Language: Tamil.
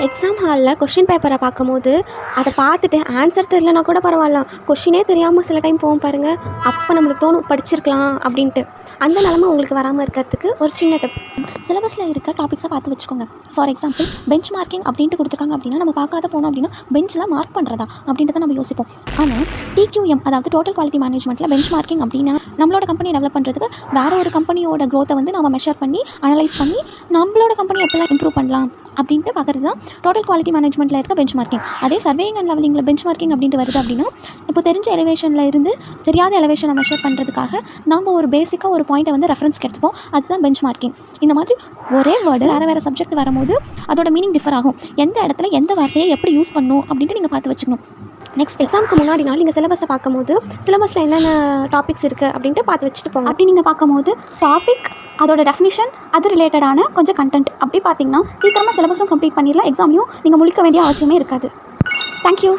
எக்ஸாம் ஹாலில் கொஷின் பேப்பரை பார்க்கும்போது அதை பார்த்துட்டு ஆன்சர் தெரியலனா கூட பரவாயில்ல, கொஷினே தெரியாமல் சில டைம் போகும் பாருங்கள். அப்போ நம்மளுக்கு தோணும் படிச்சிருக்கலாம் அப்படின்ட்டு. அந்த நிலமை உங்களுக்கு வராமல் இருக்கிறதுக்கு ஒரு சின்ன டிப். சிலபஸில் இருக்க டாபிக்ஸை பார்த்து வச்சுக்கோங்க. ஃபார் எக்ஸாம்பிள் பெஞ்ச் மார்க்கிங் அப்படின்ட்டு கொடுத்துருக்காங்க அப்படின்னா நம்ம பார்க்காத போனோம் அப்படின்னா பெஞ்சில் மார்க் பண்ணுறதா அப்படின்றத நம்ம யோசிப்போம். ஆனால் டிக்யூஎம் அதாவது டோட்டல் குவாலிட்டி மேனேஜ்மெண்ட்டில் பெஞ்ச் மார்க்கிங் அப்படின்னா நம்மளோட கம்பெனி டெவலப் பண்ணுறதுக்கு வேறு ஒரு கம்பெனியோட க்ரோத்தை வந்து நம்ம மெஷர் பண்ணி அனலைஸ் பண்ணி நம்மளோட கம்பெனி எப்படிலாம் இம்ப்ரூவ் பண்ணலாம் அப்படின்ட்டு பார்க்குறது தான் டோட்டல் குவாலிட்டி மேனேஜ்மெண்ட்டில் இருக்க பெஞ்ச் மார்க்கிங். அதே சர்வேயிங் அண்ட் லெவலிங்கில் பெஞ்ச் மார்க்கிங் அப்படின்ட்டு வருது அப்படின்னா இப்போ தெரிஞ்ச எலிவேஷனில் இருந்து தெரியாத எலிவேஷனை மெஷர் பண்ணுறதுக்காக நம்ம ஒரு பேசிக்காக ஒரு பாயிண்ட்டை வந்து ரெஃபரன்ஸ்க்கு எடுத்துப்போம். அதுதான் பெஞ்ச் மார்க்கிங். இந்த மாதிரி ஒரே வேர்டு வேறு சப்ஜெக்ட் வரும்போது அதோட மீனிங் டிஃபர் ஆகும். எந்த இடத்துல எந்த வார்த்தையை எப்படி யூஸ் பண்ணணும் அப்படின்ட்டு நீங்கள் பார்த்து வச்சுக்கணும். நெக்ஸ்ட் எக்ஸாமுக்கு முன்னாடி நாள் நீங்கள் சிலபஸை பார்க்கும்போது சிலபஸில் என்னென்ன டாபிக்ஸ் இருக்குது அப்படின்ட்டு பார்த்து வச்சுட்டு போங்க. அப்படி நீங்கள் பார்க்கும்போது டாபிக், அதோட டெஃபினிஷன், அது ரிலேட்டடான கொஞ்சம் கண்டென்ட் அப்படி பார்த்தீங்கன்னா சீக்கிரமாக சிலபஸும் கம்ப்ளீட் பண்ணிடலாம். எக்ஸாம்லையும் நீங்கள் முழிக்க வேண்டிய அவசியமே இருக்காது. தேங்க்யூ.